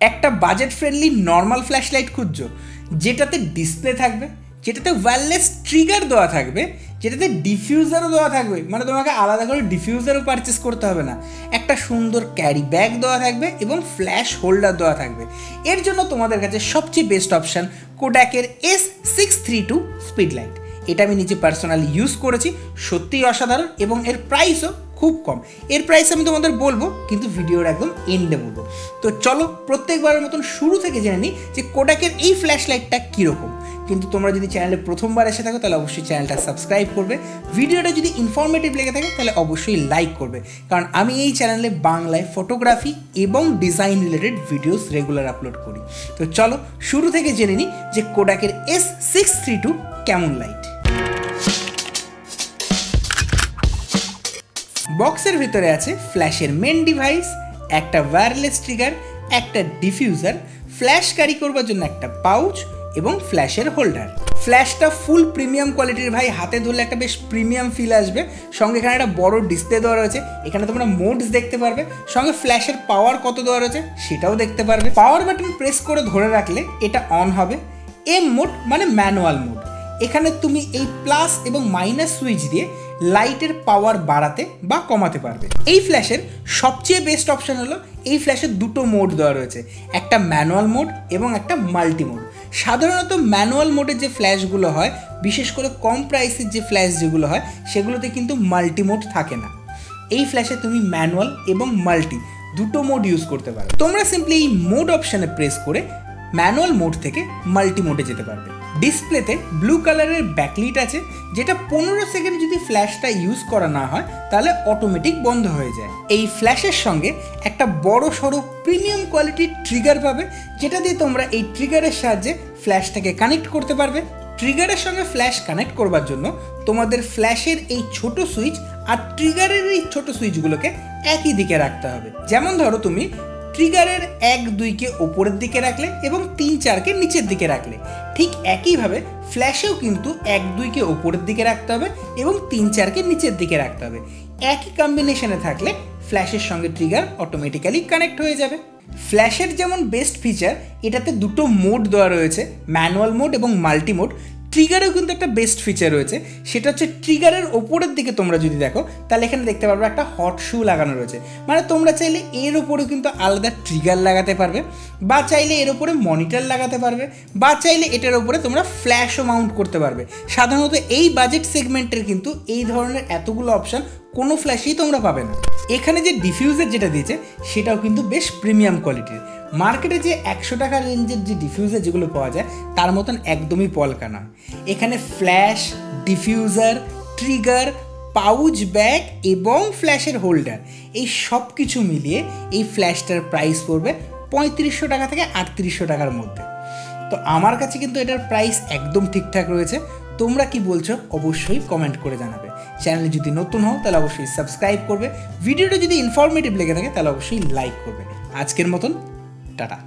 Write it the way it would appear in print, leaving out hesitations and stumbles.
একটা budget friendly normal flash light খুঁজছো, যেটাতে ডিসপ্লে থাকবে, যেটাতে ওয়্যারলেস ট্রিগার দেওয়া থাকবে, যেটাতে ডিফিউজারও দেওয়া থাকবে, মানে তোমাকে আলাদা করে ডিফিউজারও পারচেস করতে হবে না, একটা সুন্দর ক্যারি ব্যাগ দেওয়া থাকবে এবং ফ্ল্যাশ হোল্ডার দেওয়া থাকবে। এর জন্য তোমাদের কাছে সবচেয়ে বেস্ট অপশান কোডাকের S632 স্পিড লাইট। এটা আমি নিজে পার্সোনালি ইউজ করেছি, সত্যিই অসাধারণ এবং এর প্রাইসও খুব কম। এর প্রাইস আমি তোমাদের বলবো, কিন্তু ভিডিওর একদম এন্ডে বলবো। তো চলো প্রত্যেকবারের মতন শুরু থেকে জেনে নিই যে কোডাকের এই ফ্ল্যাশ লাইটটা কীরকম। কিন্তু তোমরা যদি চ্যানেলে প্রথমবার এসে থাকো তাহলে অবশ্যই চ্যানেলটা সাবস্ক্রাইব করবে। ভিডিওটা যদি ইনফরমেটিভ লেগে থাকে তাহলে অবশ্যই লাইক করবে, কারণ আমি এই চ্যানেলে বাংলায় ফটোগ্রাফি এবং design related videos regular upload করি। তো চলো শুরু থেকে জেনে নিই যে কোডাকের S632 কেমন লাইট। বক্সের ভিতরে আছে ফ্ল্যাশের মেন ডিভাইস, একটা ওয়্যারলেস ট্রিগার, একটা ডিফিউজার, ফ্ল্যাশ ক্যারি করবার জন্য একটা পাউচ এবং ফ্ল্যাশের হোল্ডার। ফ্ল্যাশটা ফুল প্রিমিয়াম কোয়ালিটির ভাই, হাতে ধরলে একটা বেশ প্রিমিয়াম ফিল আসবে। সঙ্গে এখানে একটা বড় ডিসপ্লে দেওয়া রয়েছে, এখানে তোমরা মোডস দেখতে পারবে, সঙ্গে ফ্ল্যাশের পাওয়ার কত দেওয়া রয়েছে সেটাও দেখতে পারবে। পাওয়ার বাটন প্রেস করে ধরে রাখলে এটা অন হবে। এম মোড মানে ম্যানুয়াল মোড, এখানে তুমি এই প্লাস এবং মাইনাস সুইচ দিয়ে লাইটের পাওয়ার বাড়াতে বা কমাতে পারবে। এই ফ্ল্যাশের সবচেয়ে বেস্ট অপশান হলো এই ফ্ল্যাশের দুটো মোড দেওয়া রয়েছে, একটা ম্যানুয়াল মোড এবং একটা মাল্টি মোড। সাধারণত ম্যানুয়াল মোডের যে ফ্ল্যাশগুলো হয়, বিশেষ করে কম প্রাইসের যে ফ্ল্যাশ যেগুলো হয়, সেগুলোতে কিন্তু মাল্টি মোড থাকে না। এই ফ্ল্যাশে তুমি ম্যানুয়াল এবং মাল্টি দুটো মোড ইউজ করতে পারো। তোমরা সিম্পলি এই মোড অপশানে প্রেস করে ম্যানুয়াল মোড থেকে মাল্টি মোডে যেতে পারবে। ডিসপ্লেতে ব্লু কালারের ব্যাকলিট আছে, যেটা 15 সেকেন্ড যদি ফ্ল্যাশটা ইউজ করা না হয় তাহলে অটোমেটিক বন্ধ হয়ে যায়। এই ফ্ল্যাশের সঙ্গে একটা বড় সড়ো প্রিমিয়াম কোয়ালিটির ট্রিগার পাবে, যেটা দিয়ে তোমরা এই ট্রিগারের সাহায্যে ফ্ল্যাশটাকে কানেক্ট করতে পারবে। ট্রিগারের সঙ্গে ফ্ল্যাশ কানেক্ট করবার জন্য তোমাদের ফ্ল্যাশের এই ছোট সুইচ আর ট্রিগারের এই ছোট সুইচগুলোকে একই দিকে রাখতে হবে। যেমন ধরো তুমি ট্রিগারের 1-2কে ওপরের দিকে রাখলে এবং 3-4কে নিচের দিকে রাখলে, ঠিক একইভাবে ফ্ল্যাশেও কিন্তু 1-2কে ওপরের দিকে রাখতে হবে এবং 3-4কে নিচের দিকে রাখতে হবে। একই কম্বিনেশনে থাকলে ফ্ল্যাশের সঙ্গে ট্রিগার অটোমেটিক্যালি কানেক্ট হয়ে যাবে। ফ্ল্যাশের যেমন বেস্ট ফিচার, এটাতে দুটো মোড দেওয়া রয়েছে, ম্যানুয়াল মোড এবং মাল্টি মোড। ট্রিগারেও কিন্তু একটা বেস্ট ফিচার রয়েছে, সেটা হচ্ছে ট্রিগারের ওপরের দিকে তোমরা যদি দেখো তাহলে এখানে দেখতে পারবে একটা হট শু লাগানো রয়েছে, মানে তোমরা চাইলে এর ওপরেও কিন্তু আলাদা ট্রিগার লাগাতে পারবে, বা চাইলে এর ওপরে মনিটর লাগাতে পারবে, বা চাইলে এটার ওপরে তোমরা ফ্ল্যাশও মাউন্ট করতে পারবে। সাধারণত এই বাজেট সেগমেন্টের কিন্তু এই ধরনের এতগুলো অপশান কোনো ফ্ল্যাশেই তোমরা পাবে না। এখানে যে ডিফিউজার যেটা দিয়েছে সেটাও কিন্তু বেশ প্রিমিয়াম কোয়ালিটির। মার্কেটে যে 100 টাকা রেঞ্জের যে ডিফিউজার যেগুলো পাওয়া যায় তার মতন একদমই পলকা নয়। এখানে flash, diffuser, trigger, pouch bag এবং ফ্ল্যাশের হোল্ডার, এই সব কিছু মিলিয়ে এই ফ্ল্যাশটার প্রাইস পড়বে 3500 টাকা থেকে 3800 টাকার মধ্যে। তো আমার কাছে কিন্তু এটার প্রাইস একদম ঠিকঠাক রয়েছে। তোমরা কি বলছো অবশ্যই কমেন্ট করে জানাবে। চ্যানেলে যদি নতুন হও তাহলে অবশ্যই সাবস্ক্রাইব করবে। ভিডিওটা যদি ইনফরমেটিভ লেগে থাকে তাহলে অবশ্যই লাইক করবে। আজকের মতন টাটা।